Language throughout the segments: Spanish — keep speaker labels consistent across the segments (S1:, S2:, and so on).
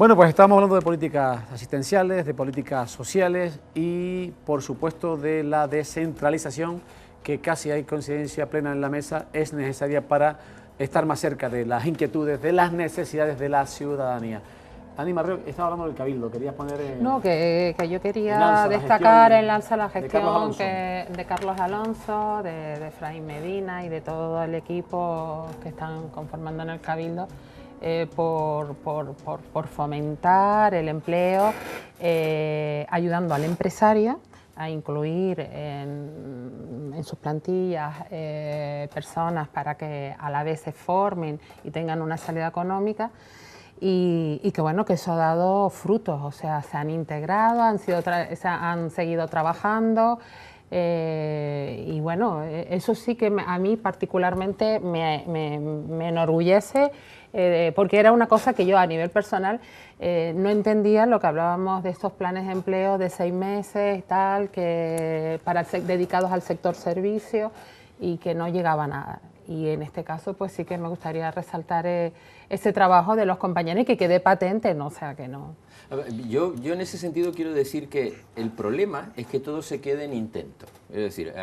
S1: Bueno, pues estamos hablando de políticas asistenciales, de políticas sociales y, por supuesto, de la descentralización, que casi hay coincidencia plena en la mesa, es necesaria para estar más cerca de las inquietudes, de las necesidades de la ciudadanía. Ani Marrero, estaba hablando del Cabildo, querías poner...
S2: No, que yo quería destacar en lanza la gestión de Carlos Alonso, de Efraín Medina y de todo el equipo que están conformando en el Cabildo, por fomentar el empleo, ayudando al empresario a incluir en sus plantillas personas para que a la vez se formen y tengan una salida económica. Y que bueno, que eso ha dado frutos, o sea, se han integrado, han seguido trabajando, y bueno, eso sí que a mí particularmente me enorgullece, porque era una cosa que yo a nivel personal no entendía, lo que hablábamos de estos planes de empleo de 6 meses, tal, dedicados al sector servicio, y que no llegaba a nada. Y en este caso, pues sí que me gustaría resaltar ese trabajo de los compañeros y que quede patente, ¿no? O sea, que no...
S3: A ver, yo en ese sentido quiero decir que el problema es que todo se quede en intento. Es decir,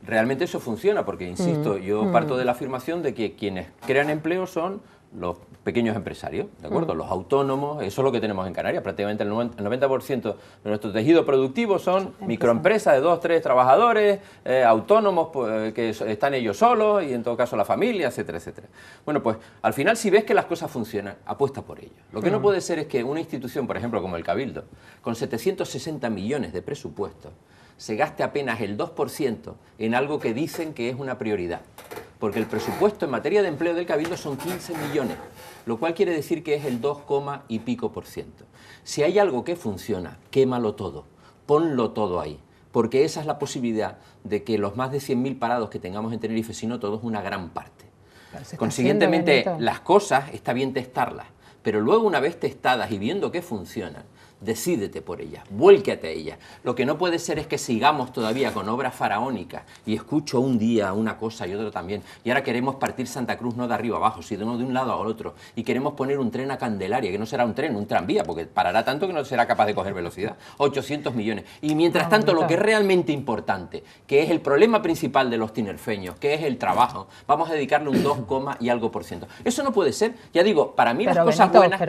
S3: realmente eso funciona porque, insisto, yo parto de la afirmación de que quienes crean empleo son los pequeños empresarios, ¿de acuerdo? Los autónomos, eso es lo que tenemos en Canarias, prácticamente el 90% de nuestro tejido productivo son microempresas de 2 o 3 trabajadores, autónomos que están ellos solos y en todo caso la familia, etcétera, etcétera. Bueno, pues al final si ves que las cosas funcionan, apuesta por ello. Lo que no puede ser es que una institución, por ejemplo, como el Cabildo, con 760 millones de presupuesto, se gaste apenas el 2% en algo que dicen que es una prioridad. Porque el presupuesto en materia de empleo del Cabildo son 15 millones, lo cual quiere decir que es el 2, y pico %. Si hay algo que funciona, quémalo todo, ponlo todo ahí, porque esa es la posibilidad de que los más de 100.000 parados que tengamos en Tenerife, si no todos, una gran parte. Consiguientemente, las cosas está bien testarlas, pero luego una vez testadas y viendo que funcionan, decídete por ellas, vuélquete a ellas. Lo que no puede ser es que sigamos todavía con obras faraónicas y escucho un día una cosa y otro también, y ahora queremos partir Santa Cruz no de arriba abajo, sino de un lado al otro, y queremos poner un tren a Candelaria, que no será un tren, un tranvía, porque parará tanto que no será capaz de coger velocidad, 800 millones. Y mientras tanto, lo que es realmente importante, que es el problema principal de los tinerfeños, que es el trabajo, vamos a dedicarle un 2, y algo %. Eso no puede ser. Ya digo, para mí las cosas buenas,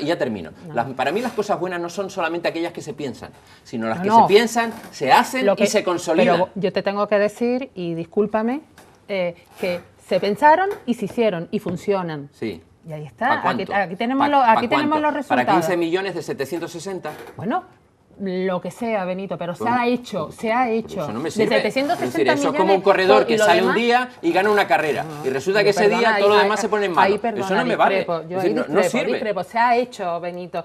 S3: ya termino, para mí las cosas buenas no son solamente aquellas que se piensan, sino las que se piensan, se hacen y se consolidan.
S2: Pero yo te tengo que decir, y discúlpame, que se pensaron y se hicieron y funcionan.
S3: Sí.
S2: Y ahí está, aquí tenemos los resultados.
S3: ¿Para 15 millones de 760?
S2: Bueno, lo que sea, Benito, pero se ha hecho.
S3: Eso no me sirve.
S2: De 760
S3: decir,
S2: millones...
S3: Eso es como un corredor que sale un día y gana una carrera. Y resulta que ese día todo lo demás se pone en malo. Eso no me vale. No sirve.
S2: Se ha hecho, Benito.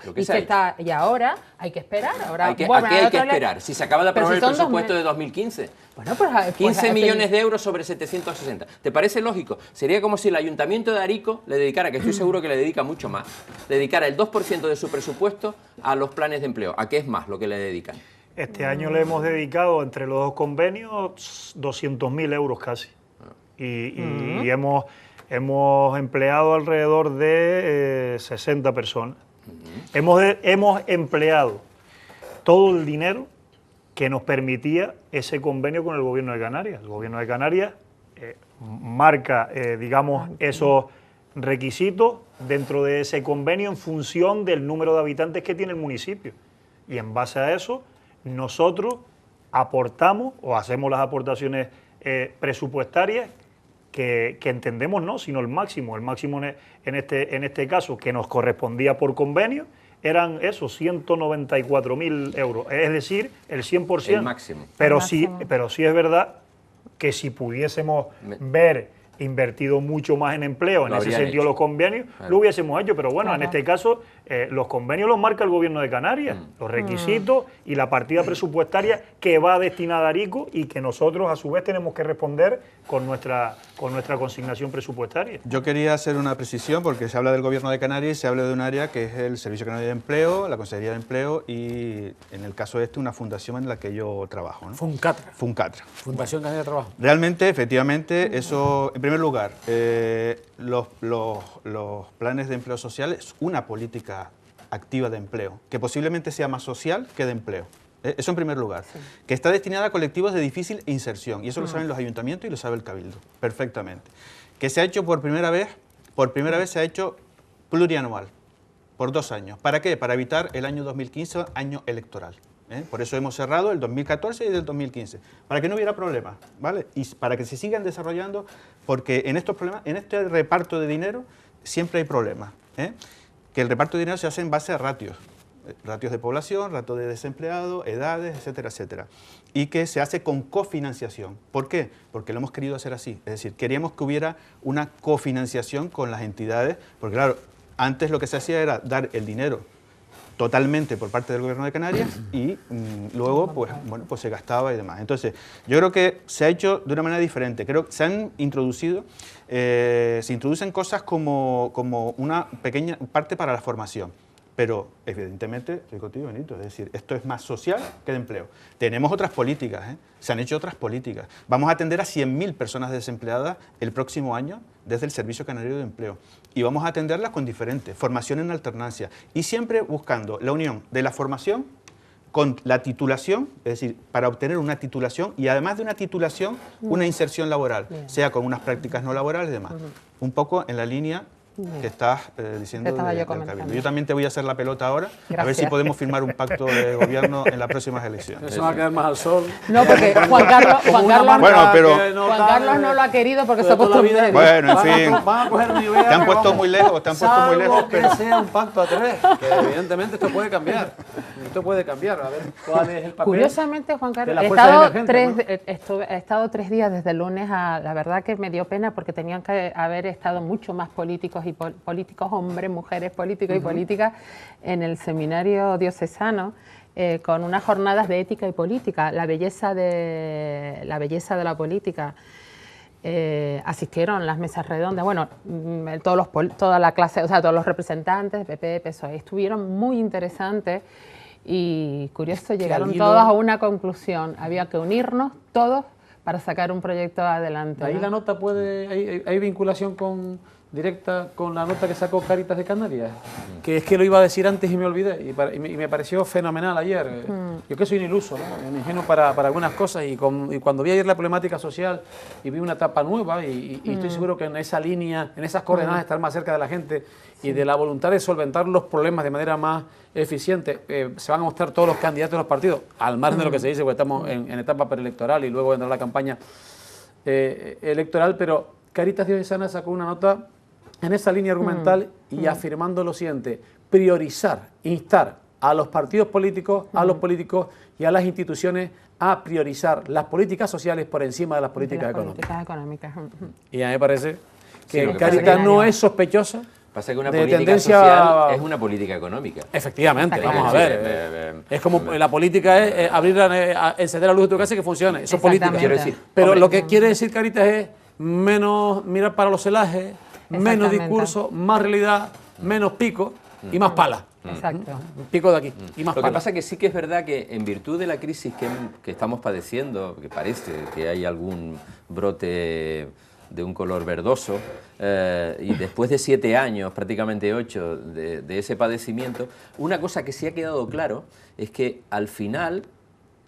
S2: Y ahora hay que esperar.
S3: ¿A qué hay que esperar? Si se acaba de aprobar el presupuesto de 2015.
S2: Bueno, pues
S3: 15 millones de euros sobre 760. ¿Te parece lógico? Sería como si el Ayuntamiento de Arico le dedicara, que estoy seguro que le dedica mucho más, dedicara el 2% de su presupuesto a los planes de empleo. ¿A qué es más lo que le dedican?
S4: Este año le hemos dedicado, entre los 2 convenios, 200.000 euros casi. Y hemos empleado alrededor de 60 personas. Hemos empleado todo el dinero que nos permitía ese convenio con el Gobierno de Canarias. El Gobierno de Canarias marca, digamos, esos requisitos dentro de ese convenio en función del número de habitantes que tiene el municipio. Y en base a eso, nosotros aportamos o hacemos las aportaciones presupuestarias que entendemos no, sino el máximo. El máximo en este caso, que nos correspondía por convenio, eran esos 194.000 euros, es decir, el 100%.
S3: El máximo.
S4: Pero sí es verdad que si pudiésemos ver invertido mucho más en empleo, en ese sentido los convenios, lo hubiésemos hecho, pero bueno, en este caso los convenios los marca el Gobierno de Canarias, los requisitos y la partida presupuestaria que va destinada a Arico y que nosotros a su vez tenemos que responder con nuestra consignación presupuestaria.
S5: Yo quería hacer una precisión porque se habla del Gobierno de Canarias y se habla de un área que es el Servicio Canario de Empleo, la Consejería de Empleo y en el caso una fundación en la que yo trabajo, ¿no?
S1: Funcatra.
S5: Fundación
S1: Canaria de Trabajo.
S5: Realmente, efectivamente, eso, en primer lugar, los planes de empleo social es una política activa de empleo, que posiblemente sea más social que de empleo. Eso en primer lugar. Sí. Que está destinada a colectivos de difícil inserción, y eso lo saben los ayuntamientos y lo sabe el Cabildo, perfectamente. Que se ha hecho por primera vez se ha hecho plurianual, por 2 años. ¿Para qué? Para evitar el año 2015, año electoral. Por eso hemos cerrado el 2014 y el 2015, para que no hubiera problemas, ¿vale? Y para que se sigan desarrollando, porque en estos problemas, en este reparto de dinero siempre hay problemas, que el reparto de dinero se hace en base a ratios de población, ratios de desempleados, edades, etcétera, etcétera, y que se hace con cofinanciación. ¿Por qué? Porque lo hemos querido hacer así, es decir, queríamos que hubiera una cofinanciación con las entidades, porque claro, antes lo que se hacía era dar el dinero totalmente por parte del Gobierno de Canarias y luego pues se gastaba y demás. Entonces, yo creo que se ha hecho de una manera diferente. Creo que se introducen cosas como una pequeña parte para la formación. Pero, evidentemente, estoy contigo, Benito, es decir, esto es más social que de empleo. Tenemos otras políticas, se han hecho otras políticas. Vamos a atender a 100.000 personas desempleadas el próximo año desde el Servicio Canario de Empleo. Y vamos a atenderlas con diferentes, formación en alternancia. Y siempre buscando la unión de la formación con la titulación, es decir, para obtener una titulación y además de una titulación, una inserción laboral, sea con unas prácticas no laborales y demás. Un poco en la línea que estás diciendo del Cabildo. Yo también te voy a hacer la pelota ahora, a ver si podemos firmar un pacto de gobierno en las próximas elecciones.
S1: Eso va a quedar más al sol.
S2: No, porque Juan Carlos no lo ha querido porque se ha puesto muy lejos.
S5: Bueno, en fin, te han puesto muy lejos,
S1: que sea un pacto a 3, que evidentemente esto puede cambiar. Esto puede cambiar, a ver cuál es el papel.
S2: Curiosamente, Juan Carlos, he estado 3 días desde el lunes la verdad que me dio pena porque tenían que haber estado mucho más políticos y políticos, hombres, mujeres, políticos y políticas en el seminario diocesano con unas jornadas de ética y política, la belleza de la política. Asistieron las mesas redondas, bueno, toda la clase, o sea, todos los representantes, PP, PSOE, estuvieron muy interesantes y curioso, llegaron todos a una conclusión, había que unirnos todos para sacar un proyecto adelante.
S1: Ahí, ¿no? La nota hay vinculación directa con la nota que sacó Cáritas de Canarias, que es que lo iba a decir antes y me olvidé, y me pareció fenomenal ayer. Yo que soy un iluso, ¿no? Un ingenuo para algunas cosas, y cuando vi ayer la problemática social y vi una etapa nueva, y estoy seguro que en esa línea, en esas coordenadas, estar más cerca de la gente y de la voluntad de solventar los problemas de manera más eficiente, se van a mostrar todos los candidatos de los partidos, al margen de lo que se dice, porque estamos en etapa preelectoral y luego vendrá la campaña electoral, pero Cáritas Diocesana sacó una nota en esa línea argumental y afirmando lo siguiente: priorizar, instar a los partidos políticos, a los políticos y a las instituciones a priorizar las políticas sociales por encima de las políticas económicas. Y a mí me parece que Cáritas no es sospechosa.
S3: Pasa que una política social es una política económica.
S1: Efectivamente, vamos a ver. Es como la política es encender la luz de tu casa y que funcione. Eso es política.
S3: Quiero decir,
S1: pero lo que quiere decir Cáritas es menos mirar para los celajes, menos discurso, más realidad, menos pico y más pala.
S2: Exacto.
S1: Un pico de aquí y más
S3: Lo
S1: pala.
S3: que pasa es que sí que es verdad que en virtud de la crisis que estamos padeciendo, que parece que hay algún brote de un color verdoso, y después de 7 años, prácticamente 8, de ese padecimiento, una cosa que sí ha quedado claro es que al final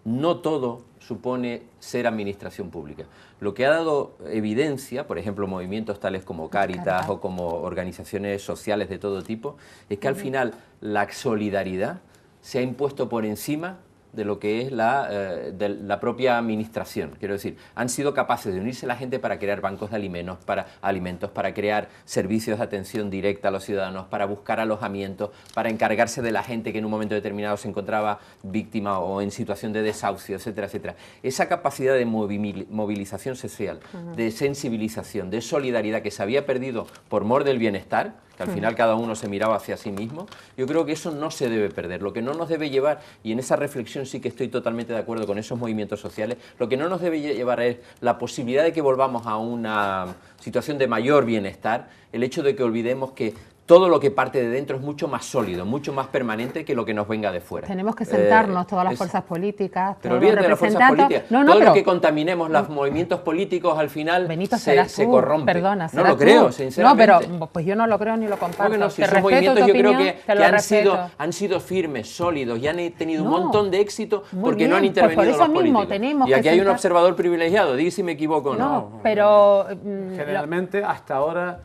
S3: no todo supone ser administración pública. Lo que ha dado evidencia, por ejemplo, movimientos tales como Cáritas o como organizaciones sociales de todo tipo, es que al final la solidaridad se ha impuesto por encima de lo que es la propia administración. Quiero decir, han sido capaces de unirse la gente para crear bancos de alimentos, para crear servicios de atención directa a los ciudadanos, para buscar alojamientos, para encargarse de la gente que en un momento determinado se encontraba víctima o en situación de desahucio, etcétera, etcétera. Esa capacidad de movilización social, de sensibilización, de solidaridad que se había perdido por mor del bienestar, que al final cada uno se miraba hacia sí mismo, yo creo que eso no se debe perder. Lo que no nos debe llevar, y en esa reflexión sí que estoy totalmente de acuerdo con esos movimientos sociales, lo que no nos debe llevar es la posibilidad de que volvamos a una situación de mayor bienestar, el hecho de que olvidemos que todo lo que parte de dentro es mucho más sólido, mucho más permanente que lo que nos venga de fuera.
S2: Tenemos que sentarnos todas las fuerzas políticas,
S3: pero
S2: todos los
S3: olvídate de las fuerzas
S2: representantes.
S3: políticas. Todo lo que contaminemos los movimientos políticos al final
S2: Benito,
S3: se corrompe.
S2: Perdona,
S3: no lo creo, sinceramente.
S2: No, pero pues yo no lo creo ni lo comparto.
S3: Porque no, si
S2: te
S3: esos
S2: respeto
S3: movimientos
S2: tu
S3: yo
S2: opinión,
S3: creo que
S2: te
S3: han sido firmes, sólidos y han tenido un
S2: No,
S3: montón de éxito
S2: muy
S3: porque
S2: bien,
S3: no han
S2: pues
S3: intervenido
S2: por eso
S3: los
S2: mismo
S3: políticos.
S2: tenemos
S3: Y aquí
S2: que
S3: hay un
S2: sentar-
S3: observador privilegiado, di si me equivoco o no.
S2: No, pero...
S1: Generalmente, hasta ahora,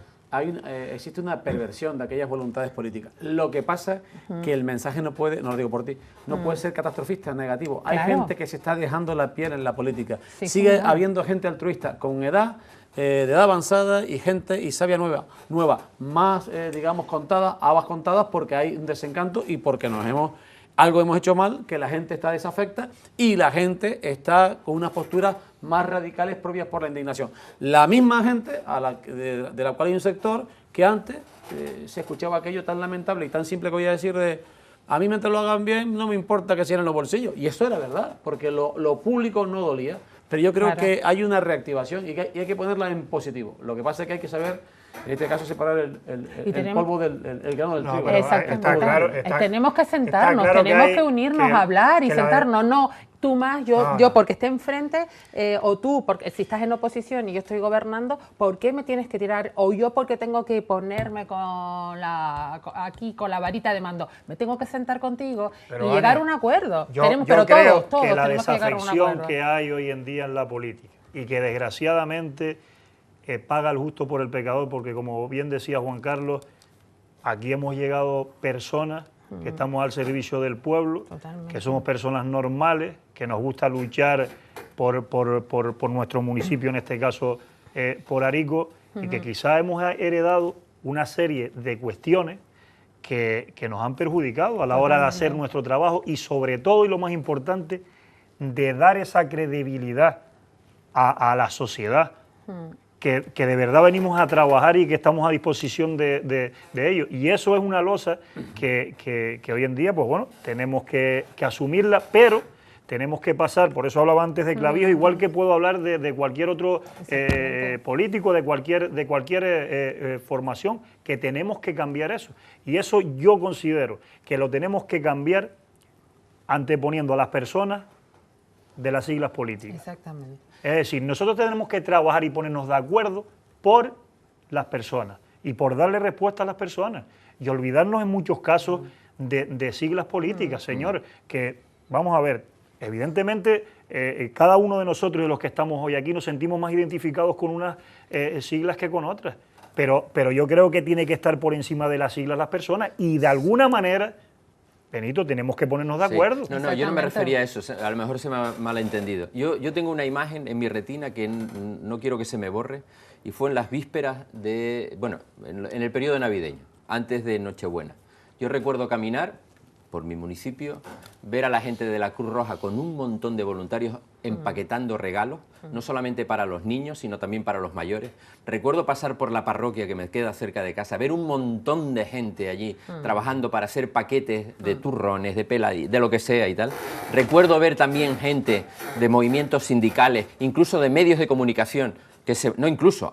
S1: existe una perversión de aquellas voluntades políticas. Lo que pasa es que el mensaje no puede, no lo digo por ti, no puede ser catastrofista, negativo. Hay
S2: Claro.
S1: gente que se está dejando la piel en la política.
S2: Sí,
S1: Sigue
S2: claro.
S1: habiendo gente altruista con edad, de edad avanzada y gente y sabia nueva, más, digamos, contada, habas contadas porque hay un desencanto y porque algo hemos hecho mal, que la gente está desafecta y la gente está con unas posturas más radicales propias por la indignación. La misma gente de la cual hay un sector que antes se escuchaba aquello tan lamentable y tan simple que voy a decir de a mí mientras lo hagan bien no me importa que cierren los bolsillos. Y eso era verdad, porque lo público no dolía. Pero yo creo
S2: Claro.
S1: que hay una reactivación y hay que ponerla en positivo. Lo que pasa es que hay que saber, en este caso, separar el polvo del grano del
S4: No,
S1: trigo.
S4: pero
S2: Exactamente.
S4: está claro,
S2: Tenemos que sentarnos,
S4: está claro
S2: tenemos
S4: hay-
S2: que unirnos
S4: que-
S2: a hablar y
S4: que la-
S2: sentarnos. No, tú más, yo,
S4: No,
S2: yo
S4: no.
S2: porque esté enfrente, o tú, porque si estás en oposición y yo estoy gobernando, ¿por qué me tienes que tirar? O yo porque tengo que ponerme aquí con la varita de mando. Me tengo que sentar contigo
S4: Pero,
S2: y llegar a
S4: Ania,
S2: un acuerdo.
S4: Yo
S2: Pero
S4: creo
S2: todos
S4: que la
S2: tenemos que llegar a un
S4: desafección
S2: acuerdo.
S4: que hay hoy en día en la política y que desgraciadamente paga el justo por el pecador, porque como bien decía Juan Carlos, aquí hemos llegado personas que estamos al servicio del pueblo,
S2: Totalmente.
S4: que somos personas normales, que nos gusta luchar por nuestro municipio, en este caso por Arico, y que quizás hemos heredado una serie de cuestiones que nos han perjudicado a la hora de hacer nuestro trabajo y sobre todo, y lo más importante, de dar esa credibilidad a la sociedad, que de verdad venimos a trabajar y que estamos a disposición de ellos. Y eso es una losa que hoy en día, pues bueno, tenemos que asumirla, pero tenemos que pasar, por eso hablaba antes de Clavijo, igual que puedo hablar de cualquier otro político, de cualquier formación, que tenemos que cambiar eso. Y eso yo considero que lo tenemos que cambiar anteponiendo a las personas de las siglas políticas.
S2: Exactamente.
S4: Es decir, nosotros tenemos que trabajar y ponernos de acuerdo por las personas y por darle respuesta a las personas y olvidarnos en muchos casos de siglas políticas, señor, que vamos a ver, evidentemente cada uno de nosotros y de los que estamos hoy aquí nos sentimos más identificados con unas siglas que con otras, pero yo creo que tiene que estar por encima de las siglas las personas y de alguna manera, Benito, tenemos que ponernos de
S3: Sí.
S4: acuerdo.
S3: No, yo no me
S2: Exactamente.
S3: refería a eso, a lo mejor se me ha malentendido. Yo tengo una imagen en mi retina que no quiero que se me borre y fue en las vísperas en el periodo navideño, antes de Nochebuena. Yo recuerdo caminar por mi municipio, ver a la gente de la Cruz Roja con un montón de voluntarios empaquetando regalos, no solamente para los niños, sino también para los mayores. Recuerdo pasar por la parroquia que me queda cerca de casa, ver un montón de gente allí trabajando para hacer paquetes de turrones, de peladillas, de lo que sea y tal. Recuerdo ver también gente de movimientos sindicales, incluso de medios de comunicación,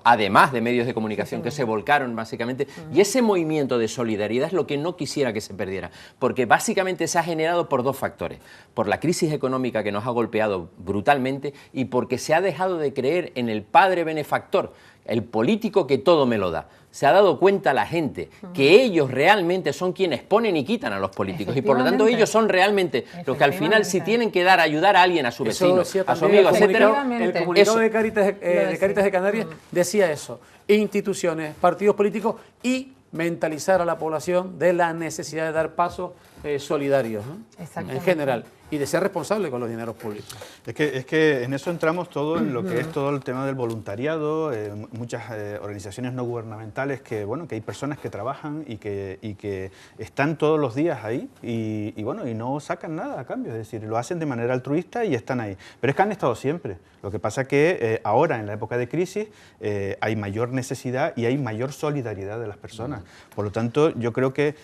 S3: además de medios de comunicación, que se volcaron básicamente, y ese movimiento de solidaridad es lo que no quisiera que se perdiera, porque básicamente se ha generado por dos factores, por la crisis económica que nos ha golpeado brutalmente y porque se ha dejado de creer en el padre benefactor, el político que todo me lo da. Se ha dado cuenta la gente que ellos realmente son quienes ponen y quitan a los políticos y por lo tanto ellos son realmente los que al final si tienen que ayudar a alguien, a su vecino,
S1: decía
S3: a su
S1: también
S3: amigo, etcétera.
S1: El comunicado
S3: Eso.
S1: de Cáritas de Canarias decía eso, instituciones, partidos políticos y mentalizar a la población de la necesidad de dar pasos solidarios, ¿no? En general, y de ser responsable con los dineros públicos.
S5: Es que en eso entramos todo en lo que es todo el tema del voluntariado, muchas organizaciones no gubernamentales que, bueno, que hay personas que trabajan y que están todos los días ahí y no sacan nada a cambio, es decir, lo hacen de manera altruista y están ahí. Pero es que han estado siempre. Lo que pasa es que ahora, en la época de crisis, hay mayor necesidad y hay mayor solidaridad de las personas. Por lo tanto, yo creo que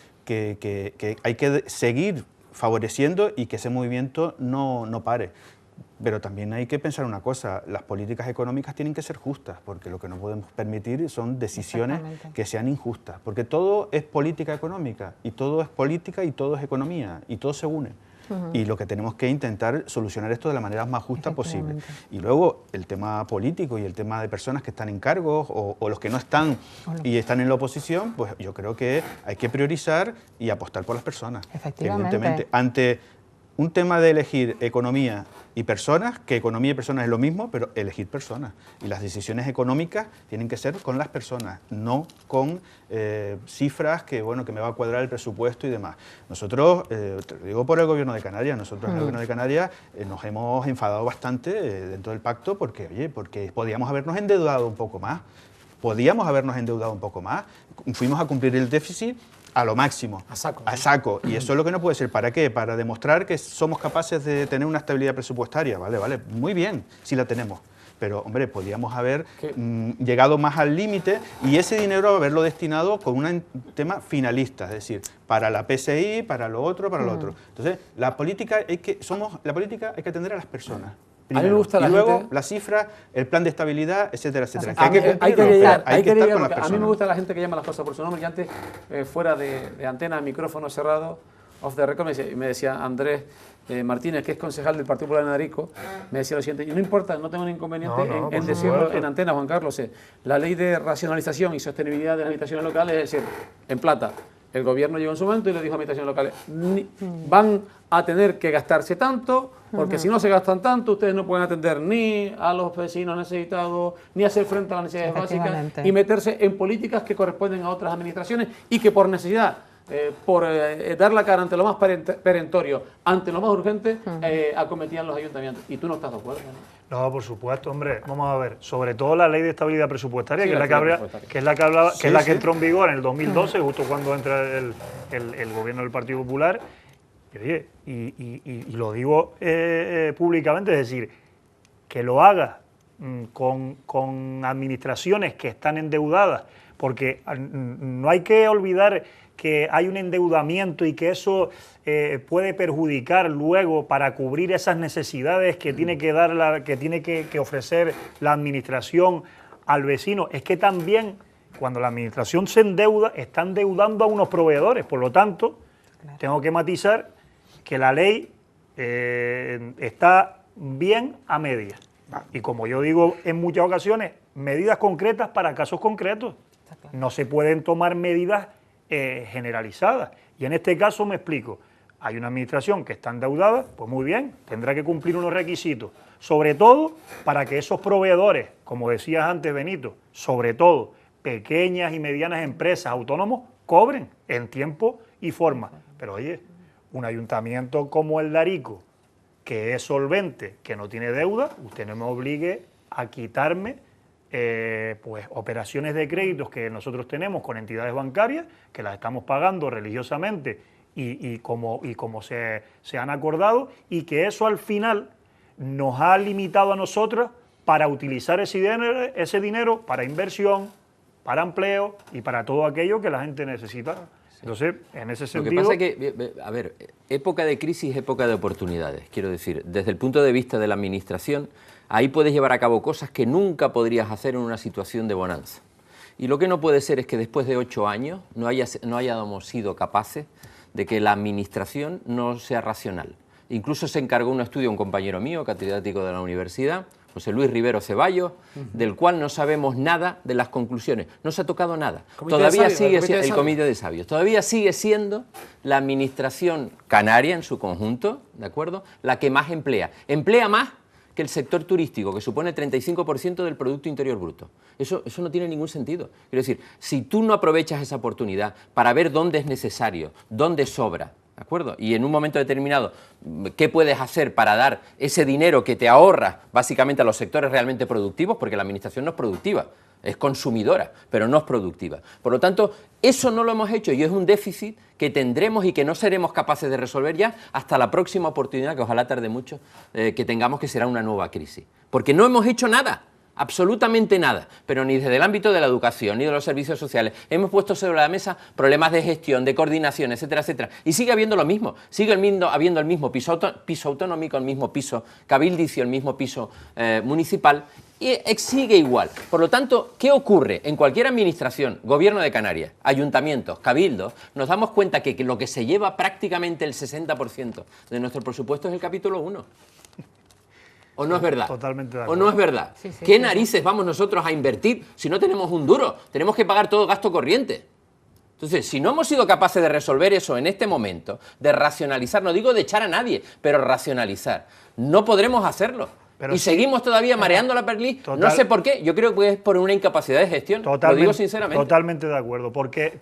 S5: hay que seguir favoreciendo y que ese movimiento no pare. Pero también hay que pensar una cosa, las políticas económicas tienen que ser justas, porque lo que no podemos permitir son decisiones que sean injustas, porque todo es política económica, y todo es política y todo es economía, y todo se une. Y lo que tenemos que intentar solucionar esto de la manera más justa posible. Y luego el tema político y el tema de personas que están en cargos o los que no están y están en la oposición, pues yo creo que hay que priorizar y apostar por las personas. Evidentemente, ante un tema de elegir economía y personas, que economía y personas es lo mismo, pero elegir personas. Y las decisiones económicas tienen que ser con las personas, no con cifras que, bueno, que me va a cuadrar el presupuesto y demás. Nosotros, te lo digo por el Gobierno de Canarias, nosotros en el Gobierno de Canarias nos hemos enfadado bastante dentro del pacto porque, oye, porque podíamos habernos endeudado un poco más. Fuimos a cumplir el déficit a lo máximo, a saco. Y eso es lo que no puede ser. ¿Para qué? Para demostrar que somos capaces de tener una estabilidad presupuestaria. Vale, muy bien, si la tenemos. Pero, hombre, podíamos haber llegado más al límite y ese dinero haberlo destinado con un tema finalista, es decir, para la PSI, para lo otro, para lo otro. Entonces, la política hay que atender a las personas. Primero.
S1: A mí me gusta
S5: y luego
S1: gente...
S5: la cifra, el plan de estabilidad, etcétera, etcétera.
S1: A mí me gusta la gente que llama las cosas por su nombre. Y antes, fuera de antena, micrófono cerrado, off the record, me decía Andrés Martínez, que es concejal del Partido Popular de Narico, me decía lo siguiente, y no importa, no tengo ningún inconveniente en decirlo en antena, Juan Carlos, la ley de racionalización y sostenibilidad de las administraciones locales, es decir, en plata, el gobierno llegó en su momento y le dijo a administraciones locales, van a tener que gastarse tanto, porque si no se gastan tanto, ustedes no pueden atender ni a los vecinos necesitados, ni hacer frente a las necesidades básicas, y meterse en políticas que corresponden a otras administraciones y que por necesidad, por dar la cara ante lo más perentorio, ante lo más urgente, acometían los ayuntamientos. Y tú no estás de acuerdo, ¿no?
S4: No, por supuesto, hombre. Vamos a ver. Sobre todo la ley de estabilidad presupuestaria, que es la que entró en vigor en el 2012, justo cuando entra el gobierno del Partido Popular. Y, oye, y lo digo públicamente, es decir, que lo haga con administraciones que están endeudadas, porque no hay que olvidar que hay un endeudamiento y que eso puede perjudicar luego para cubrir esas necesidades que tiene que dar que ofrecer la administración al vecino. Es que también cuando la administración se endeuda, está endeudando a unos proveedores. Por lo tanto, tengo que matizar que la ley está bien a medias. Y como yo digo en muchas ocasiones, medidas concretas para casos concretos. No se pueden tomar medidas generalizadas. Y en este caso me explico. Hay una administración que está endeudada, pues muy bien, tendrá que cumplir unos requisitos. Sobre todo para que esos proveedores, como decías antes, Benito, sobre todo pequeñas y medianas empresas, autónomos, cobren en tiempo y forma. Pero oye, un ayuntamiento como el de Arico, que es solvente, que no tiene deuda, usted no me obligue a quitarme pues operaciones de créditos que nosotros tenemos con entidades bancarias, que las estamos pagando religiosamente y como se han acordado, y que eso al final nos ha limitado a nosotros para utilizar ese dinero para inversión, para empleo y para todo aquello que la gente necesita. Entonces, en ese sentido...
S3: Lo que pasa es que, a ver, época de crisis, época de oportunidades. Quiero decir, desde el punto de vista de la administración, ahí puedes llevar a cabo cosas que nunca podrías hacer en una situación de bonanza. Y lo que no puede ser es que después de 8 años no hayamos sido capaces de que la administración no sea racional. Incluso se encargó un estudio un compañero mío, catedrático de la universidad, José Luis Rivero Ceballos, del cual no sabemos nada de las conclusiones. No se ha tocado nada. Todavía sigue siendo el Comité de Sabios. Todavía sigue siendo la administración canaria en su conjunto, ¿de acuerdo?, la que más emplea. Emplea más que el sector turístico, que supone 35% del Producto Interior Bruto. Eso no tiene ningún sentido. Quiero decir, si tú no aprovechas esa oportunidad para ver dónde es necesario, dónde sobra, ¿de acuerdo? Y en un momento determinado, ¿qué puedes hacer para dar ese dinero que te ahorras básicamente a los sectores realmente productivos? Porque la administración no es productiva, es consumidora, pero no es productiva. Por lo tanto, eso no lo hemos hecho y es un déficit que tendremos y que no seremos capaces de resolver ya hasta la próxima oportunidad, que ojalá tarde mucho, que tengamos, que será una nueva crisis. Porque no hemos hecho nada. absolutamente nada, pero ni desde el ámbito de la educación ni de los servicios sociales hemos puesto sobre la mesa problemas de gestión, de coordinación, etcétera, etcétera. Y sigue habiendo lo mismo, sigue habiendo el mismo piso autonómico, el mismo piso cabildicio, el mismo piso municipal, y sigue igual. Por lo tanto, ¿qué ocurre? En cualquier administración, gobierno de Canarias, ayuntamientos, cabildos, nos damos cuenta que lo que se lleva prácticamente el 60% de nuestro presupuesto es el capítulo 1. ¿O no es verdad?
S4: Totalmente de
S3: ¿O
S4: acuerdo.
S3: no es verdad?
S2: Sí, sí,
S3: ¿Qué
S2: sí.
S3: narices vamos nosotros a invertir si no tenemos un duro? Tenemos que pagar todo gasto corriente. Entonces, si no hemos sido capaces de resolver eso en este momento, de racionalizar, no digo de echar a nadie, pero racionalizar, no podremos hacerlo.
S4: Pero
S3: y
S4: sí,
S3: seguimos todavía mareando la perdiz. No sé por qué. Yo creo que es por una incapacidad de gestión. Lo digo sinceramente.
S4: Totalmente de acuerdo. Porque,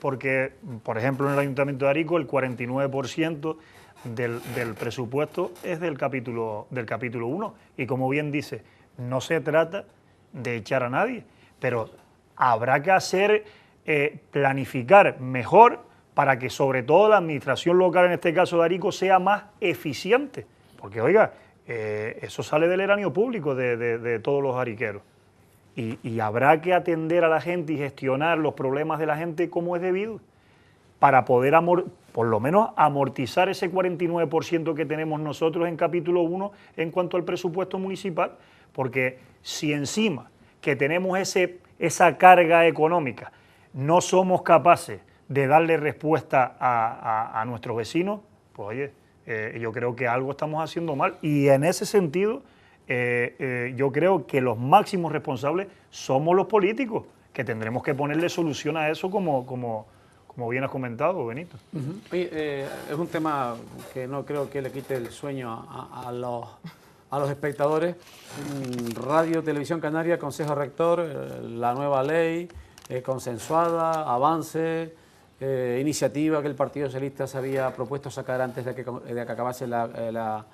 S4: por ejemplo, en el Ayuntamiento de Arico, el 49% del presupuesto es del capítulo 1. Y como bien dice, no se trata de echar a nadie, pero habrá que planificar mejor para que sobre todo la administración local, en este caso de Arico, sea más eficiente. Porque, oiga, eso sale del eranio público de todos los ariqueros. Y habrá que atender a la gente y gestionar los problemas de la gente como es debido, para poder por lo menos amortizar ese 49% que tenemos nosotros en capítulo 1 en cuanto al presupuesto municipal, porque si encima que tenemos esa carga económica no somos capaces de darle respuesta a nuestros vecinos, pues oye, yo creo que algo estamos haciendo mal. Y en ese sentido, yo creo que los máximos responsables somos los políticos, que tendremos que ponerle solución a eso como bien has comentado, Benito.
S1: Oye, es un tema que no creo que le quite el sueño a los espectadores. Radio Televisión Canaria, Consejo Rector, la nueva ley consensuada, avance, iniciativa que el Partido Socialista se había propuesto sacar antes de que acabase la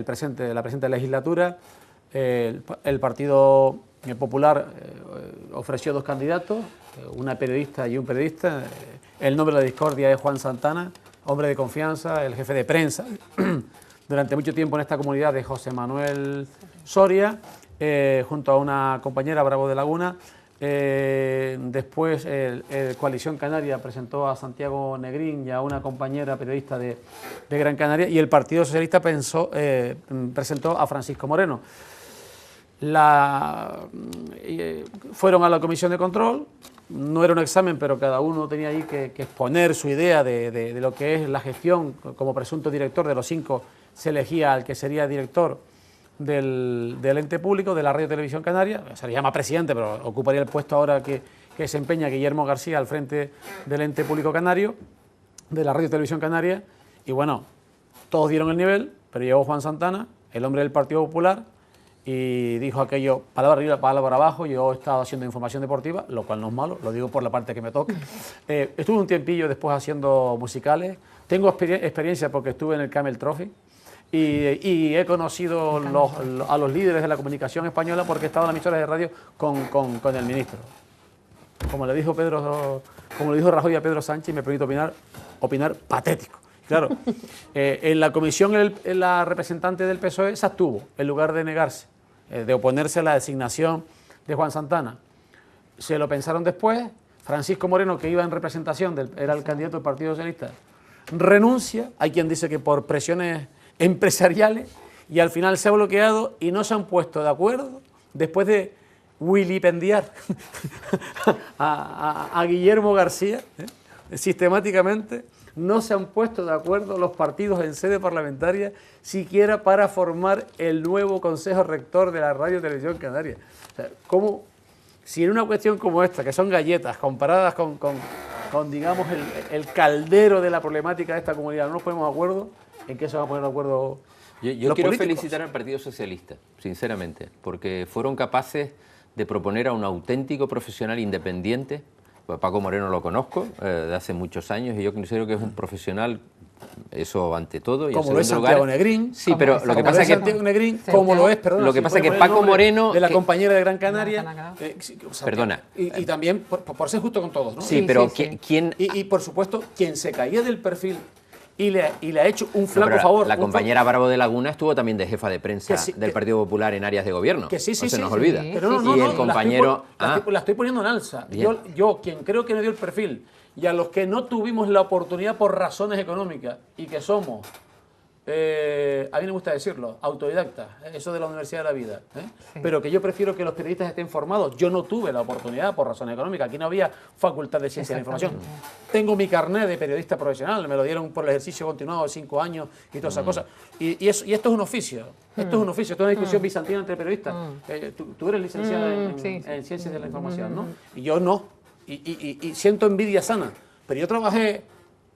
S1: presente legislatura. El Partido Popular ofreció 2 candidatos, una periodista y un periodista. El nombre de la discordia es Juan Santana, hombre de confianza, el jefe de prensa durante mucho tiempo en esta comunidad de José Manuel Soria, junto a una compañera, Bravo de Laguna. Después Coalición Canaria presentó a Santiago Negrín y a una compañera periodista de Gran Canaria, y el Partido Socialista presentó a Francisco Moreno. Fueron a la comisión de control, no era un examen, pero cada uno tenía ahí que exponer su idea de lo que es la gestión. Como presunto director de los 5 se elegía al que sería director del ente público, de la Radio Televisión Canaria. Se le llama presidente, pero ocuparía el puesto ahora que desempeña Guillermo García al frente del ente público canario, de la Radio Televisión Canaria. Y bueno, todos dieron el nivel, pero llegó Juan Santana, el hombre del Partido Popular, y dijo aquello, palabra arriba, palabra abajo. Yo he estado haciendo información deportiva, lo cual no es malo, lo digo por la parte que me toca. Estuve un tiempillo después haciendo musicales. Tengo experiencia porque estuve en el Camel Trophy. Y he conocido a los líderes de la comunicación española porque he estado en las emisoras de radio con el ministro. Como le dijo Rajoy a Pedro Sánchez, y me permito opinar patético. Claro, en la comisión la representante del PSOE se abstuvo en lugar de negarse, de oponerse a la designación de Juan Santana. Se lo pensaron después. Francisco Moreno, que iba en representación, era el candidato del Partido Socialista, renuncia. Hay quien dice que por presiones empresariales, y al final se ha bloqueado y no se han puesto de acuerdo después de wilipendiar a Guillermo García sistemáticamente. No se han puesto de acuerdo los partidos en sede parlamentaria siquiera para formar el nuevo Consejo Rector de la Radio Televisión Canaria. O sea, ¿cómo, si en una cuestión como esta, que son galletas comparadas con digamos, el caldero de la problemática de esta comunidad, no nos ponemos de acuerdo? ¿En qué se van a poner de acuerdo?
S3: Yo quiero felicitar al Partido Socialista, sinceramente, porque fueron capaces de proponer a un auténtico profesional independiente. Paco Moreno lo conozco de hace muchos años, y yo considero que es un profesional, eso ante todo. Y
S1: como lo es Santiago Negrín.
S3: Sí, pero lo que pasa es que
S1: Santiago Negrín, como lo es, perdona,
S3: lo que pasa es que Paco Moreno,
S1: de la compañera de Gran Canaria,
S3: perdona,
S1: y también por ser justo con todos, ¿no?
S3: Sí, pero ¿quién?
S1: Y por supuesto, quien se caía del perfil y le ha hecho un flaco favor.
S3: La compañera Bravo de Laguna estuvo también de jefa de prensa del Partido Popular en áreas de gobierno.
S1: Que sí,
S3: no se nos olvida.
S1: Pero
S3: y el compañero...
S1: La estoy poniendo en alza. Yo, quien creo que no dio el perfil, y a los que no tuvimos la oportunidad por razones económicas, y que somos, a mí me gusta decirlo, autodidactas, eso de la Universidad de la Vida, pero que yo prefiero que los periodistas estén formados. Yo no tuve la oportunidad por razones económicas, aquí no había facultad de ciencia de la información. Tengo mi carnet de periodista profesional, me lo dieron por el ejercicio continuado de 5 años y todas esas cosas. Y esto es un oficio, esto es una discusión bizantina entre periodistas. Tú eres licenciada en ciencias de la información, ¿no? Y yo no, y siento envidia sana, pero yo trabajé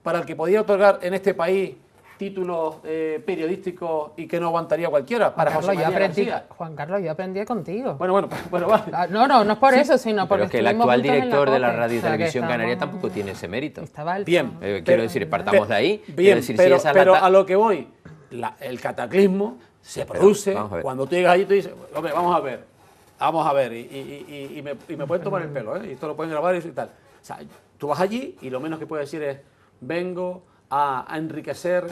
S1: para el que podía otorgar en este país títulos periodísticos y que no aguantaría cualquiera. Para José María García.
S2: Juan Carlos, yo aprendí contigo.
S1: Bueno, vale.
S2: No es por eso, sino porque
S3: pero es que el actual director de la Radio y Televisión Canaria tampoco tiene ese mérito.
S1: Bien.
S3: Quiero decir, partamos de ahí.
S1: Bien,
S3: decir,
S1: pero a lo que voy, el cataclismo se produce cuando tú llegas allí y tú dices, hombre, vamos a ver, y me pueden tomar el pelo, y esto lo pueden grabar y tal. O sea, tú vas allí y lo menos que puedes decir es, vengo a enriquecer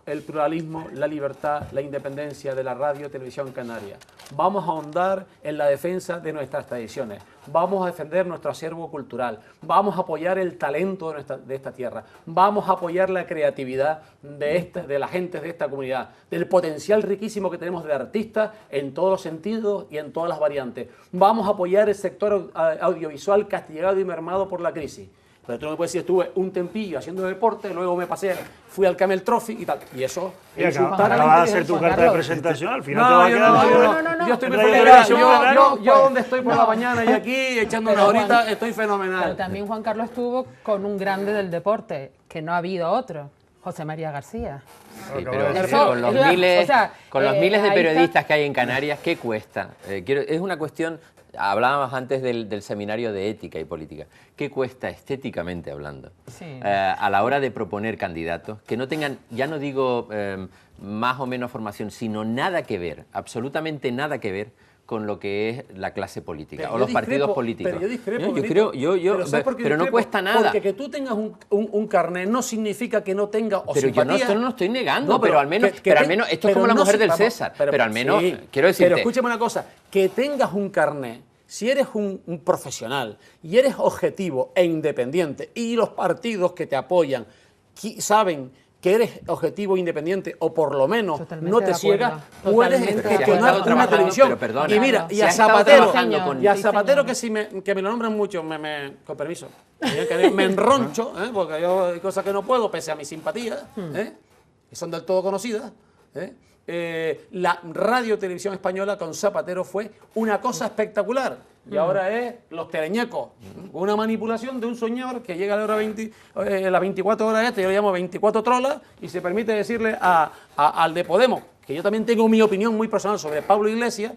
S1: el pluralismo, la libertad, la independencia de la radio y televisión canaria. Vamos a ahondar en la defensa de nuestras tradiciones, vamos a defender nuestro acervo cultural, vamos a apoyar el talento de esta tierra, vamos a apoyar la creatividad de la gente de esta comunidad, del potencial riquísimo que tenemos de artistas en todos los sentidos y en todas las variantes. Vamos a apoyar el sector audiovisual castigado y mermado por la crisis. Pero tú no me puedes decir, estuve un tempillo haciendo deporte, luego me pasé, fui al Camel Trophy y tal. Y eso...
S4: Y acabas de hacer tu carta de presentación, al final te va a quedar...
S1: No, yo estoy muy feliz. Yo donde estoy por la mañana y aquí echando una horita, estoy fenomenal.
S2: Pero también Juan Carlos estuvo con un grande del deporte, que no ha habido otro, José María García.
S3: Sí, pero con los miles de periodistas que hay en Canarias, ¿qué cuesta? Es una cuestión... Hablábamos antes del seminario de ética y política. ¿Qué cuesta estéticamente hablando? Sí. A la hora de proponer candidatos que no tengan, ya no digo más o menos formación, sino nada que ver, absolutamente nada que ver con lo que es la clase política o los partidos políticos.
S1: Pero yo discrepo.
S3: Pero no cuesta nada.
S1: Porque que tú tengas un carnet no significa que no tenga
S3: pero simpatía. Yo no lo estoy negando, pero al menos esto es como la mujer del César. Pero al menos, quiero decirte...
S1: Pero escúchame una cosa, que tengas un carnet, si eres un profesional y eres objetivo e independiente y los partidos que te apoyan saben que eres objetivo e independiente o por lo menos no te ciegas, puedes gestionar una televisión. Y mira, y a Zapatero que me lo nombran mucho, con permiso, me enroncho, porque yo hay cosas que no puedo, pese a mis simpatías, que son del todo conocidas. La radio televisión española con Zapatero fue una cosa espectacular. Y ahora es los teleñecos, una manipulación de un señor que llega a la hora 24 horas yo lo llamo 24 trolas, y se permite decirle al de Podemos, que yo también tengo mi opinión muy personal sobre Pablo Iglesias,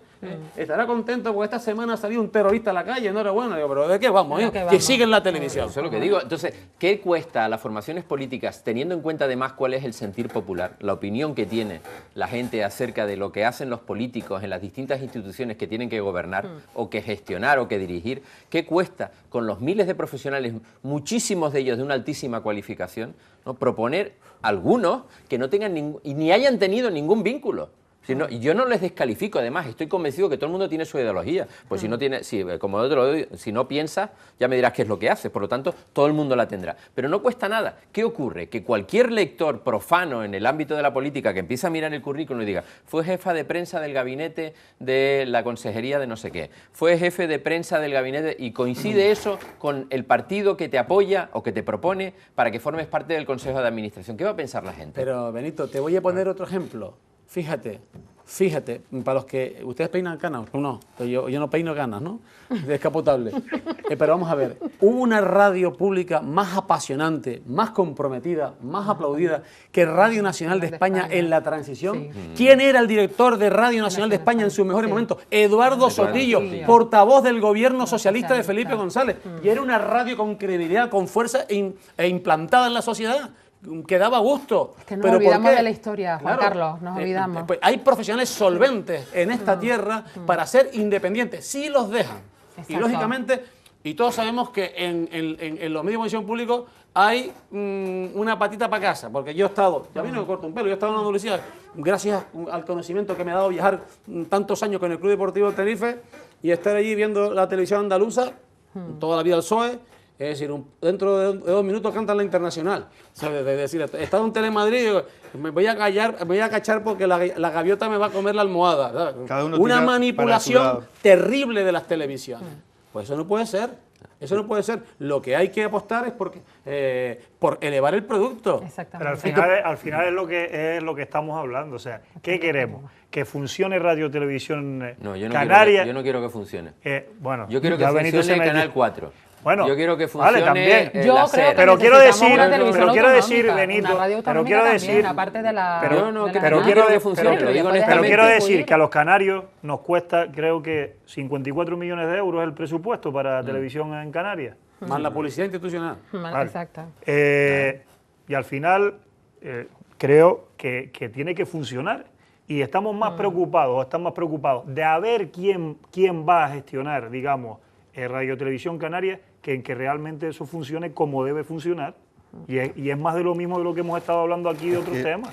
S1: estará contento porque esta semana ha salido un terrorista a la calle, enhorabuena. Digo, pero ¿de qué vamos? Que sigue en la televisión.
S3: Eso es lo que digo. Entonces, ¿qué cuesta a las formaciones políticas, teniendo en cuenta además cuál es el sentir popular, la opinión que tiene la gente acerca de lo que hacen los políticos en las distintas instituciones que tienen que gobernar o que gestionar o que dirigir? ¿Qué cuesta con los miles de profesionales, muchísimos de ellos de una altísima cualificación, ¿no? Proponer algunos que no tengan ni hayan tenido ningún vínculo? Y yo no les descalifico, además, estoy convencido que todo el mundo tiene su ideología. Pues si no tiene, como yo te lo digo, si no piensas, ya me dirás qué es lo que haces, por lo tanto, todo el mundo la tendrá. Pero no cuesta nada. ¿Qué ocurre? Que cualquier lector profano en el ámbito de la política que empieza a mirar el currículum y diga, fue jefa de prensa del gabinete de la consejería de no sé qué, fue jefe de prensa del gabinete, y coincide eso con el partido que te apoya o que te propone para que formes parte del consejo de administración. ¿Qué va a pensar la gente?
S1: Pero, Benito, te voy a poner otro ejemplo. Fíjate, para los que... ¿Ustedes peinan canas? No, yo no peino canas, ¿no? Descapotable. Pero vamos a ver, hubo una radio pública más apasionante, más comprometida, más aplaudida que Radio Nacional de España en la transición. Sí. ¿Quién era el director de Radio Nacional de España en sus mejores momentos? Eduardo Sotillo, portavoz del gobierno socialista de Felipe González. Y era una radio con credibilidad, con fuerza e implantada en la sociedad, que daba gusto.
S2: Es que nos olvidamos de la historia, Juan Carlos, nos olvidamos.
S1: Pues hay profesionales solventes en esta tierra para ser independientes, si los dejan. Exacto. Y lógicamente Y todos sabemos que en los medios de comunicación públicos hay una patita para casa, porque yo he estado, ya a mí no me corto un pelo, yo he estado en Andalucía, gracias al conocimiento que me ha dado viajar tantos años con el Club Deportivo del Tenerife y estar allí viendo la televisión andaluza, toda la vida al PSOE. Es decir, dentro de 2 minutos cantan la Internacional. ¿Sabes? Es decir, he estado en Telemadrid y digo, me voy a cachar porque la gaviota me va a comer la almohada.
S5: Cada uno
S1: una
S5: tira
S1: manipulación
S5: para su lado.
S1: terrible de las televisiones. Pues eso no puede ser. Eso no puede ser. Lo que hay que apostar es por elevar el producto.
S2: Exactamente.
S4: Pero al final es lo que estamos hablando. O sea, ¿qué queremos? Que funcione Radio Televisión Canaria.
S3: Yo no quiero que funcione.
S4: Bueno,
S3: Yo quiero que
S4: ya Benito
S3: funcione
S4: se metió.
S3: Canal 4.
S4: Bueno,
S3: yo quiero que funcione
S4: vale, también.
S2: Yo
S3: la
S2: creo
S3: SER.
S2: que
S4: Pero quiero
S2: necesitamos
S4: decir-
S2: una televisión
S4: pero quiero decir,
S2: autonómica,
S4: Benito,
S2: una radio
S4: pero
S2: autonómica
S4: quiero
S2: también,
S4: decir-
S2: aparte de la...
S4: pero-
S3: Yo no,
S2: de la
S3: pero
S4: pero
S2: nacional.
S4: quiero,
S3: que funcione,
S4: pero-
S3: lo digo
S4: pero
S3: honestamente.
S4: quiero decir que a los canarios nos cuesta, creo que 54 millones de euros el presupuesto para televisión en Canarias.
S1: Más la publicidad institucional.
S4: Vale.
S2: Exacto.
S4: Y al final creo que tiene que funcionar y están más preocupados de a ver quién va a gestionar, digamos, Radio Televisión Canaria, que en que realmente eso funcione como debe funcionar. Y es más de lo mismo de lo que hemos estado hablando aquí de otros temas.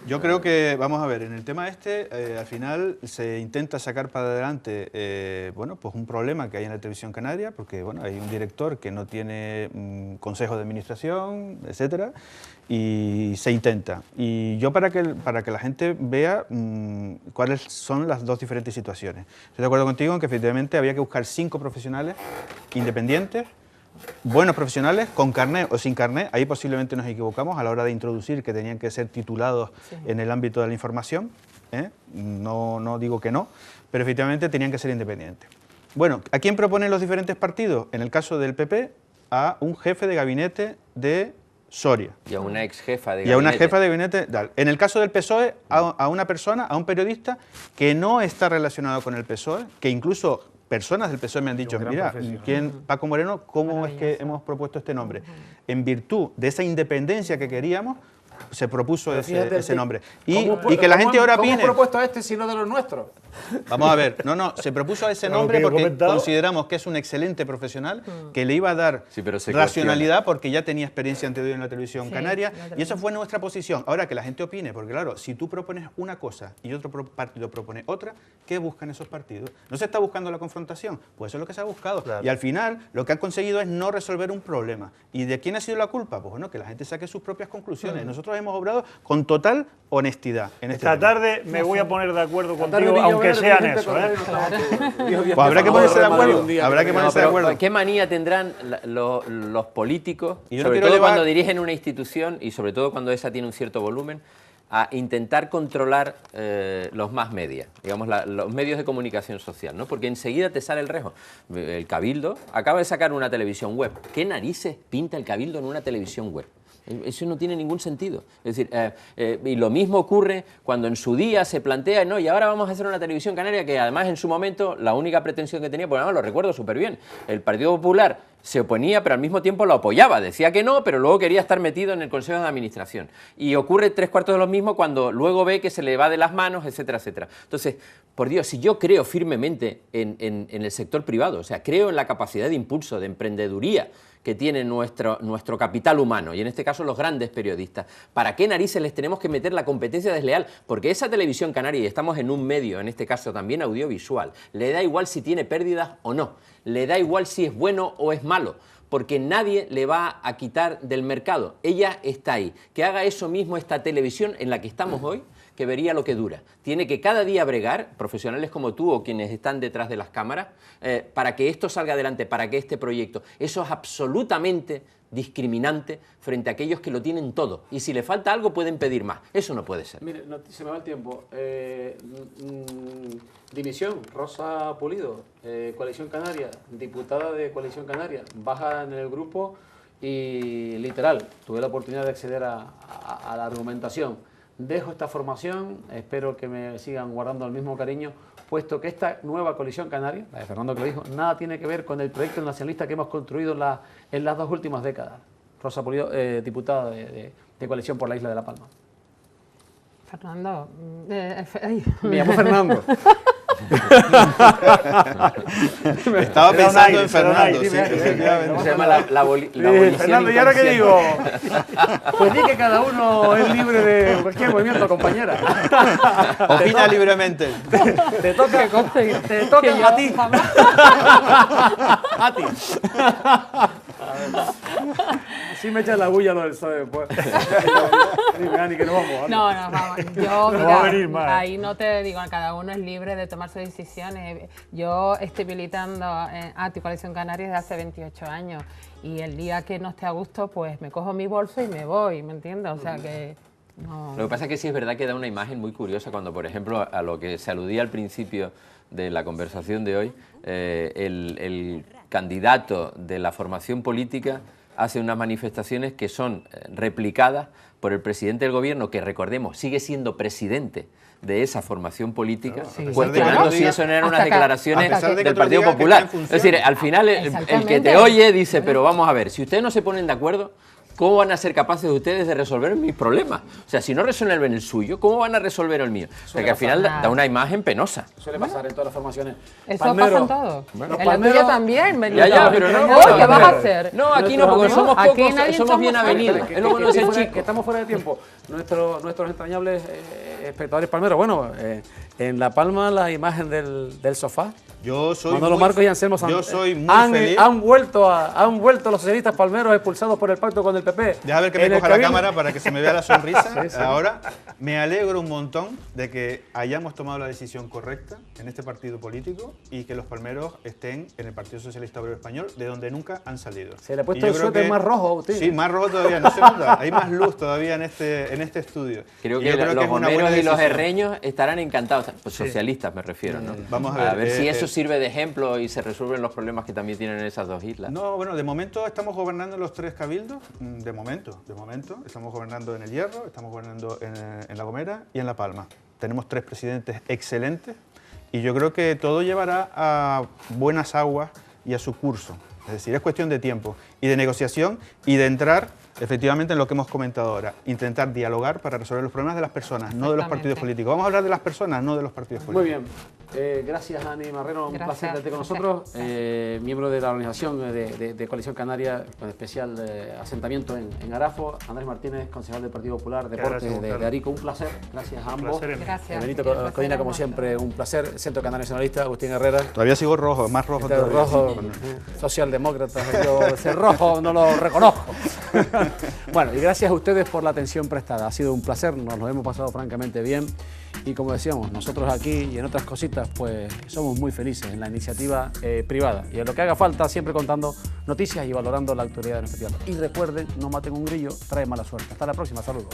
S5: Yo creo que, vamos a ver, en el tema al final se intenta sacar para adelante bueno, pues un problema que hay en la televisión canaria, porque bueno, hay un director que no tiene consejo de administración, etcétera, y se intenta. Y yo para que la gente vea cuáles son las dos diferentes situaciones. Estoy de acuerdo contigo en que efectivamente había que buscar 5 profesionales independientes, buenos profesionales, con carné o sin carné. Ahí posiblemente nos equivocamos a la hora de introducir que tenían que ser titulados en el ámbito de la información. No digo que no, pero efectivamente tenían que ser independientes. Bueno, ¿a quién proponen los diferentes partidos? En el caso del PP, a un jefe de gabinete de Soria.
S3: Y a una ex jefa de
S5: Y a una
S3: gabinete.
S5: jefa de gabinete. En el caso del PSOE, a una persona, a un periodista que no está relacionado con el PSOE, que incluso personas del PSOE me han dicho,
S4: gran
S5: mira,
S4: profesional.
S5: Paco Moreno, ¿cómo es que hemos propuesto este nombre? En virtud de esa independencia que queríamos, se propuso
S1: Pero fíjate,
S5: ese nombre. Y
S1: ¿cómo-
S5: que la gente ahora
S1: ¿cómo
S5: opine.
S1: hemos propuesto a este si no de los nuestros?
S5: Vamos a ver, se propuso ese
S4: Pero lo
S5: nombre
S4: que yo he
S5: porque
S4: comentado-
S5: consideramos que es un excelente profesional, que le iba a dar
S3: Sí, pero se
S5: racionalidad porque ya tenía experiencia anterior en la televisión
S2: Sí,
S5: canaria,
S2: la televisión.
S5: y esa fue nuestra posición. Ahora que la gente opine, porque claro, si tú propones una cosa y otro partido propone otra, ¿qué buscan esos partidos? ¿No se está buscando la confrontación? Pues eso es lo que se ha buscado.
S4: Claro.
S5: Y al final lo que han conseguido es no resolver un problema. ¿Y de quién ha sido la culpa? Pues bueno, que la gente saque sus propias conclusiones. Nosotros hemos obrado con total honestidad en este
S4: Esta
S5: tema.
S4: tarde me voy a poner de acuerdo
S1: Tarde
S4: contigo,
S1: Villo
S4: aunque
S1: Verde,
S4: sea en
S1: gente
S4: eso.
S1: con
S5: Pues habrá que ponerse de acuerdo. Habrá que
S3: No,
S5: ponerse de
S3: pero
S5: acuerdo.
S3: ¿qué manía tendrán los políticos,
S5: Y yo no
S3: sobre
S5: quiero
S3: todo
S5: llevar-
S3: cuando dirigen una institución y sobre todo cuando esa tiene un cierto volumen, a intentar controlar los más media, digamos, los medios de comunicación social, ¿no? Porque enseguida te sale el rejo. El Cabildo acaba de sacar una televisión web. ¿Qué narices pinta el Cabildo en una televisión web? Eso no tiene ningún sentido. Es decir, y lo mismo ocurre cuando en su día se plantea, no, y ahora vamos a hacer una televisión canaria que además en su momento la única pretensión que tenía, pues además lo recuerdo súper bien, el Partido Popular se oponía pero al mismo tiempo lo apoyaba, decía que no, pero luego quería estar metido en el Consejo de Administración. Y ocurre 3/4 de lo mismo cuando luego ve que se le va de las manos, etcétera, etcétera. Entonces, por Dios, si yo creo firmemente en el sector privado, o sea, creo en la capacidad de impulso, de emprendeduría que tiene nuestro capital humano, y en este caso los grandes periodistas, ¿para qué narices les tenemos que meter la competencia desleal? Porque esa televisión canaria, y estamos en un medio, en este caso también audiovisual, le da igual si tiene pérdidas o no, le da igual si es bueno o es malo, porque nadie le va a quitar del mercado. Ella está ahí. Que haga eso mismo esta televisión en la que estamos hoy, que vería lo que dura. Tiene que cada día bregar, profesionales como tú o quienes están detrás de las cámaras, para que esto salga adelante, para que este proyecto, eso es absolutamente discriminante frente a aquellos que lo tienen todo. Y si le falta algo pueden pedir más. Eso no puede ser.
S1: Mire, se me va el tiempo. Dimisión, Rosa Pulido, Coalición Canaria, diputada de Coalición Canaria, baja en el grupo y literal, tuve la oportunidad de acceder a la argumentación. Dejo esta formación, espero que me sigan guardando el mismo cariño, puesto que esta nueva Coalición Canaria, la de Fernando que lo dijo, nada tiene que ver con el proyecto nacionalista que hemos construido en las 2 últimas décadas. Rosa Pulido, diputada de Coalición por la Isla de La Palma.
S2: Fernando,
S1: Me llamo Fernando.
S5: Estaba pensando en
S4: Será un
S5: Fernando,
S4: aire,
S5: sí,
S4: dime,
S5: efectivamente.
S3: Se llama la abolición
S1: Fernando, ¿y ahora qué
S3: inconsciente.
S1: digo? Pues di que cada uno es libre de cualquier movimiento, compañera.
S5: Opina libremente.
S1: Te toca, te toca a ti. A ti. Así me echan la bulla lo del PSOE después. Dime, Ani, que nos vamos.
S2: No, vamos. Yo,
S4: No
S2: mira,
S4: va a venir más.
S2: ahí no te digo, cada uno es libre de tomar sus decisiones. Yo estoy militando en ATI, Coalición Canaria, desde hace 28 años. Y el día que no esté a gusto, pues me cojo mi bolso y me voy, ¿me entiendes? O sea que... No.
S3: Lo que pasa es que sí es verdad que da una imagen muy curiosa cuando, por ejemplo, a lo que se aludía al principio de la conversación de hoy, el candidato de la formación política hace unas manifestaciones que son replicadas por el presidente del gobierno, que recordemos, sigue siendo presidente de esa formación política,
S2: Sí,
S3: cuestionando
S5: claro.
S3: si eso no eran
S2: Hasta
S3: unas
S2: que-
S3: declaraciones
S5: a pesar de que
S3: del
S5: otros
S3: Partido
S5: digan que
S3: Popular.
S5: está en
S3: Es decir, al final el que
S2: Exactamente.
S3: te oye dice, pero vamos a ver, si ustedes no se ponen de acuerdo, ¿cómo van a ser capaces ustedes de resolver mis problemas? O sea, si no resuelven el suyo, ¿cómo van a resolver el mío? O sea, que al final da una imagen penosa.
S1: Suele pasar en todas las formaciones.
S2: Eso
S1: Palmero,
S2: pasa en todo.
S1: los
S2: En la
S1: palmeros-
S2: tuya también.
S3: Ya, pero no.
S2: Uy, ¿qué vas a hacer?
S3: No, aquí no, porque somos
S2: Aquí
S3: pocos,
S2: nadie
S3: somos
S2: somos
S3: bien avenidos.
S1: Que-
S3: Es lo bueno de ser
S1: que
S3: chico.
S1: estamos fuera de tiempo. Nuestros entrañables espectadores palmeros. Bueno, en La Palma la imagen del sofá.
S5: Yo soy
S1: Manolo
S5: muy,
S1: Marcos y Anselmo
S5: yo soy muy
S1: han,
S5: feliz.
S1: han vuelto los socialistas palmeros expulsados por el pacto con el PP.
S5: Deja ver que me
S1: En el
S5: coja la
S1: Cabildo.
S5: cámara para que se me vea la sonrisa.
S1: Sí, sí.
S5: Ahora, me alegro un montón de que hayamos tomado la decisión correcta en este partido político y que los palmeros estén en el Partido Socialista Obrero Español, de donde nunca han salido.
S1: Se le ha puesto
S5: Y yo
S1: el
S5: creo
S1: suéter
S5: que-
S1: más rojo, Agustín.
S5: Sí, más rojo todavía, no se nota. Hay más luz todavía en este estudio.
S3: Creo
S5: Y
S3: que
S5: yo
S3: los
S5: es una buena
S3: gomeros y los
S5: decisión.
S3: herreños estarán encantados, pues socialistas me refiero, ¿no?
S5: Vamos a ver,
S3: si eso sirve de ejemplo y se resuelven los problemas que también tienen esas dos islas.
S5: No, bueno, de momento estamos gobernando en los tres cabildos, de momento. Estamos gobernando en El Hierro, estamos gobernando en La Gomera y en La Palma. Tenemos tres presidentes excelentes y yo creo que todo llevará a buenas aguas y a su curso. Es decir, es cuestión de tiempo y de negociación y de entrar efectivamente en lo que hemos comentado ahora, intentar dialogar para resolver los problemas de las personas, no de los partidos
S2: Exactamente.
S5: políticos. Vamos a hablar de las personas, no de los partidos políticos.
S1: Muy bien. Gracias, Ani Marrero. Un
S2: Gracias.
S1: placer tenerte con nosotros. Miembro de la organización de Coalición Canaria, con especial asentamiento en Arafo. Andrés Martínez, concejal del Partido Popular, Deportes
S4: Gracias,
S1: de Arico. Un placer. Gracias a ambos.
S4: placer enorme.
S2: Gracias.
S1: Benito
S2: El placer
S1: Codina,
S2: es
S1: como
S2: nuestro.
S1: siempre, un placer. Centro Canario Nacionalista, Agustín Herrera.
S5: Todavía sigo rojo, más rojo
S1: Este
S5: todavía.
S1: rojo, socialdemócrata, yo ese rojo no lo reconozco. Bueno, y gracias a ustedes por la atención prestada. Ha sido un placer, nos lo hemos pasado francamente bien. Y como decíamos, nosotros aquí y en otras cositas, pues somos muy felices en la iniciativa privada. Y en lo que haga falta, siempre contando noticias y valorando la actualidad de nuestra tierra. Y recuerden, no maten un grillo, trae mala suerte. Hasta la próxima, saludos.